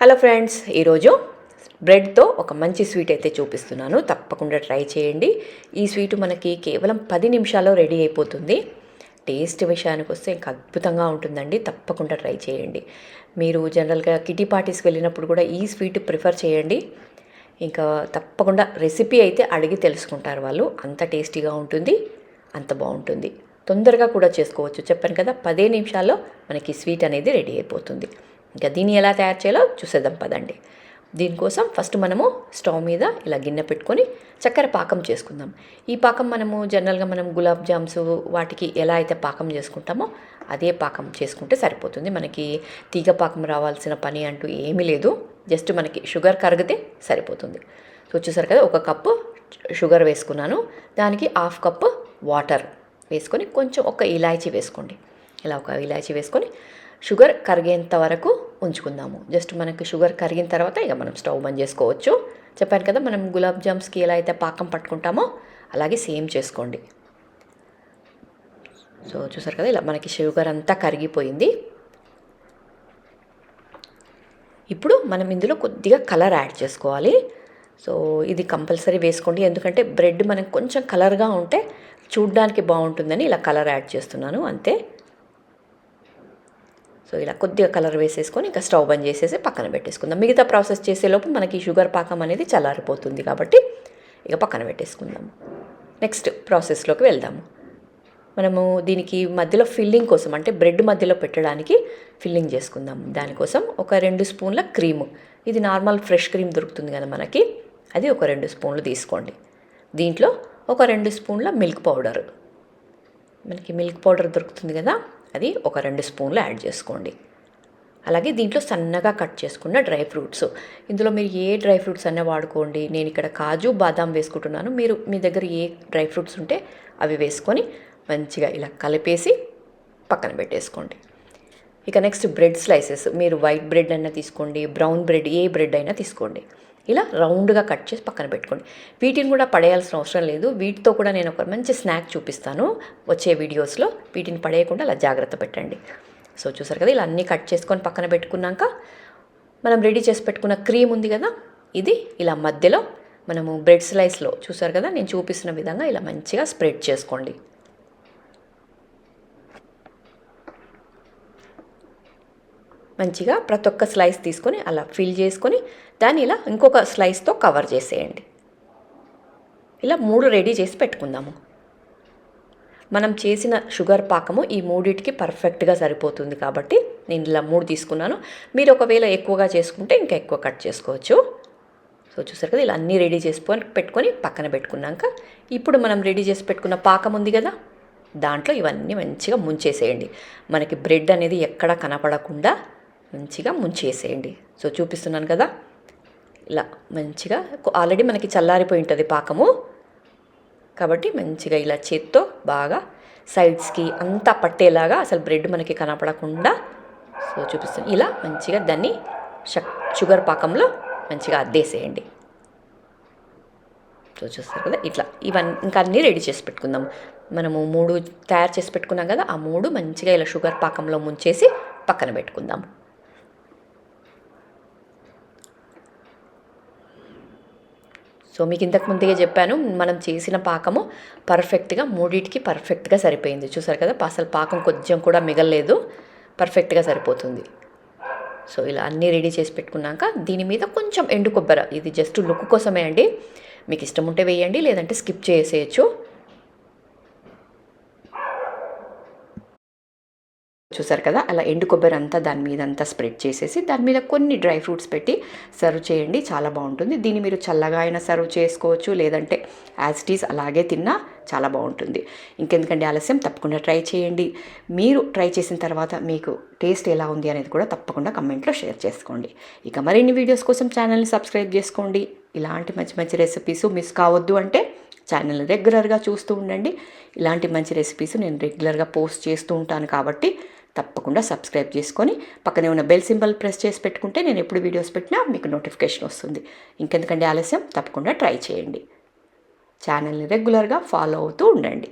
Hello friends, ఈరోజు బ్రెడ్తో ఒక మంచి స్వీట్ అయితే చూపిస్తున్నాను. తప్పకుండా ట్రై చేయండి. ఈ స్వీట్ మనకి కేవలం 10 నిమిషాల్లో రెడీ అయిపోతుంది. టేస్ట్ విషయానికి వస్తే ఇంకా అద్భుతంగా ఉంటుందండి. తప్పకుండా ట్రై చేయండి. మీరు జనరల్గా కిటీ పార్టీస్కి వెళ్ళినప్పుడు కూడా ఈ స్వీట్ ప్రిఫర్ చేయండి. ఇంకా తప్పకుండా రెసిపీ అయితే అడిగి తెలుసుకుంటారు వాళ్ళు. అంత టేస్టీగా ఉంటుంది, అంత బాగుంటుంది. తొందరగా కూడా చేసుకోవచ్చు. చెప్పాను కదా, 10 నిమిషాల్లో మనకి స్వీట్ అనేది రెడీ అయిపోతుంది. ఇంకా దీన్ని ఎలా తయారు చేయాలో చూసేద్దాం పదండి. దీనికోసం ఫస్ట్ మనము స్టవ్ మీద ఇలా గిన్నె పెట్టుకొని చక్కెర పాకం చేసుకుందాం. ఈ పాకం మనము జనరల్గా గులాబ్ జామ్స్ వాటికి ఎలా అయితే పాకం చేసుకుంటామో అదే పాకం చేసుకుంటే సరిపోతుంది. మనకి తీగ పాకం రావాల్సిన పని అంటూ ఏమీ లేదు. జస్ట్ మనకి షుగర్ కరిగితే సరిపోతుంది. సో చూసారు కదా, 1 కప్పు షుగర్ వేసుకున్నాను. దానికి 1/2 కప్పు వాటర్ వేసుకొని కొంచెం ఒక ఇలాచీ వేసుకోండి. ఇలా ఒక ఇలాచీ వేసుకొని షుగర్ కరిగేంత వరకు ఉంచుకుందాము. జస్ట్ మనకి షుగర్ కరిగిన తర్వాత ఇక మనం స్టవ్ బంద్ చేసుకోవచ్చు. చెప్పాను కదా, మనం గులాబ్ జామ్స్కి ఎలా అయితే పాకం పట్టుకుంటామో అలాగే సేమ్ చేసుకోండి. సో చూసారు కదా, ఇలా మనకి షుగర్ అంతా కరిగిపోయింది. ఇప్పుడు మనం ఇందులో కొద్దిగా కలర్ యాడ్ చేసుకోవాలి. సో ఇది కంపల్సరీ వేసుకోండి, ఎందుకంటే బ్రెడ్ మనకు కొంచెం కలర్గా ఉంటే చూడ్డానికి బాగుంటుందని ఇలా కలర్ యాడ్ చేస్తున్నాను అంతే. సో ఇలా కొద్దిగా కలర్ వేసేసుకొని ఇంకా స్టవ్ బంద్ చేసేసి పక్కన పెట్టేసుకుందాం. మిగతా ప్రాసెస్ చేసేలోపు మనకి షుగర్ పాకం అనేది చల్లారిపోతుంది కాబట్టి ఇక పక్కన పెట్టేసుకుందాం. నెక్స్ట్ ప్రాసెస్లోకి వెళ్దాము. మనము దీనికి మధ్యలో ఫిల్లింగ్ కోసం, అంటే బ్రెడ్ మధ్యలో పెట్టడానికి ఫిల్లింగ్ చేసుకుందాం. దానికోసం ఒక 2 స్పూన్ల క్రీము, ఇది నార్మల్ ఫ్రెష్ క్రీమ్ దొరుకుతుంది కదా మనకి, అది ఒక 2 స్పూన్లు తీసుకోండి. దీంట్లో ఒక 2 స్పూన్ల మిల్క్ పౌడర్, మనకి మిల్క్ పౌడర్ దొరుకుతుంది కదా, అది ఒక 2 స్పూన్లు యాడ్ చేసుకోండి. అలాగే దీంట్లో సన్నగా కట్ చేసుకున్న డ్రై ఫ్రూట్స్, ఇందులో మీరు ఏ డ్రై ఫ్రూట్స్ అన్నా వాడుకోండి. నేను ఇక్కడ కాజు బాదాం వేసుకుంటున్నాను. మీరు మీ దగ్గర ఏ డ్రై ఫ్రూట్స్ ఉంటే అవి వేసుకొని మంచిగా ఇలా కలిపేసి పక్కన పెట్టేసుకోండి. ఇక నెక్స్ట్ బ్రెడ్ స్లైసెస్, మీరు వైట్ బ్రెడ్ అయినా తీసుకోండి, బ్రౌన్ బ్రెడ్, ఏ బ్రెడ్ అయినా తీసుకోండి. ఇలా రౌండ్గా కట్ చేసి పక్కన పెట్టుకోండి. వీటిని కూడా పడేయాల్సిన అవసరం లేదు. వీటితో కూడా నేను ఒక మంచి స్నాక్ చూపిస్తాను వచ్చే వీడియోస్లో. వీటిని పడేయకుండా అలా జాగ్రత్త పెట్టండి. సో చూసారు కదా, ఇలా అన్నీ కట్ చేసుకొని పక్కన పెట్టుకున్నాక మనం రెడీ చేసి పెట్టుకున్న క్రీమ్ ఉంది కదా, ఇది ఇలా మధ్యలో మనము బ్రెడ్ స్లైస్లో చూసారు కదా నేను చూపిస్తున్న విధంగా ఇలా మంచిగా స్ప్రెడ్ చేసుకోండి. మంచిగా ప్రతి ఒక్క స్లైస్ తీసుకొని అలా ఫిల్ చేసుకొని దాన్ని ఇలా ఇంకొక స్లైస్తో కవర్ చేసేయండి. ఇలా 3 రెడీ చేసి పెట్టుకుందాము. మనం చేసిన షుగర్ పాకము ఈ 3టికి పర్ఫెక్ట్గా సరిపోతుంది కాబట్టి నేను ఇలా 3 తీసుకున్నాను. మీరు ఒకవేళ ఎక్కువగా చేసుకుంటే ఇంకా ఎక్కువ కట్ చేసుకోవచ్చు. సో చూసారు కదా, ఇలా అన్నీ రెడీ చేసుకొని పెట్టుకొని పక్కన పెట్టుకున్నాక ఇప్పుడు మనం రెడీ చేసి పెట్టుకున్న పాకం ఉంది కదా, దాంట్లో ఇవన్నీ మంచిగా ముంచేసేయండి. మనకి బ్రెడ్ అనేది ఎక్కడా కనపడకుండా మంచిగా ముంచేసేయండి. సో చూపిస్తున్నాను కదా, ఇలా మంచిగా ఆల్రెడీ మనకి చల్లారిపోయి ఉంటుంది పాకము కాబట్టి మంచిగా ఇలా చేత్తో బాగా సైడ్స్కి అంతా పట్టేలాగా అసలు బ్రెడ్ మనకి కనపడకుండా సో చూపిస్తాను. ఇలా మంచిగా దాన్ని షుగర్ పాకంలో మంచిగా అద్దేసేయండి. సో చూస్తారు కదా, ఇట్లా ఇవన్నీ ఇంకా అన్నీ రెడీ చేసి పెట్టుకుందాం. మనము 3 తయారు చేసి పెట్టుకున్నాం కదా, ఆ 3 మంచిగా ఇలా షుగర్ పాకంలో ముంచేసి పక్కన పెట్టుకుందాం. సో మీకు ఇంతకు ముందుగా చెప్పాను, మనం చేసిన పాకము పర్ఫెక్ట్గా 3టికి పర్ఫెక్ట్గా సరిపోయింది. చూసారు కదా, అసలు పాకం కొంచెం కూడా మిగలలేదు, పర్ఫెక్ట్గా సరిపోతుంది. సో ఇలా అన్నీ రెడీ చేసి పెట్టుకున్నాక దీని మీద కొంచెం ఎండు కొబ్బరి, ఇది జస్ట్ లుక్ కోసమే అండి, మీకు ఇష్టం ఉంటే వేయండి, లేదంటే స్కిప్ చేసేయచ్చు. చూసారు కదా, అలా ఎండు కొబ్బరి అంతా దాని మీద అంతా స్ప్రెడ్ చేసేసి దాని మీద కొన్ని డ్రై ఫ్రూట్స్ పెట్టి సర్వ్ చేయండి. చాలా బాగుంటుంది. దీన్ని మీరు చల్లగా అయినా సర్వ్ చేసుకోవచ్చు, లేదంటే యాజ్ ఇట్ ఈజ్ అలాగే తిన్నా చాలా బాగుంటుంది. ఇంకెందుకంటే ఆలస్యం, తప్పకుండా ట్రై చేయండి. మీరు ట్రై చేసిన తర్వాత మీకు టేస్ట్ ఎలా ఉంది అనేది కూడా తప్పకుండా కమెంట్లో షేర్ చేసుకోండి. ఇక మరిన్ని వీడియోస్ కోసం ఛానల్ని సబ్స్క్రైబ్ చేసుకోండి. ఇలాంటి మంచి మంచి రెసిపీస్ మిస్ కావద్దు అంటే ఛానల్ని రెగ్యులర్గా చూస్తూ ఉండండి. ఇలాంటి మంచి రెసిపీస్ నేను రెగ్యులర్గా పోస్ట్ చేస్తూ ఉంటాను కాబట్టి తప్పకుండా సబ్స్క్రైబ్ చేసుకొని పక్కనే ఉన్న బెల్ సింబల్ ప్రెస్ చేసి పెట్టుకుంటే నేను ఎప్పుడు వీడియోస్ పెట్టినా మీకు నోటిఫికేషన్ వస్తుంది. ఇంకెందుకంటే ఆలస్యం, తప్పకుండా ట్రై చేయండి. ఛానల్ని రెగ్యులర్గా ఫాలో అవుతూ ఉండండి.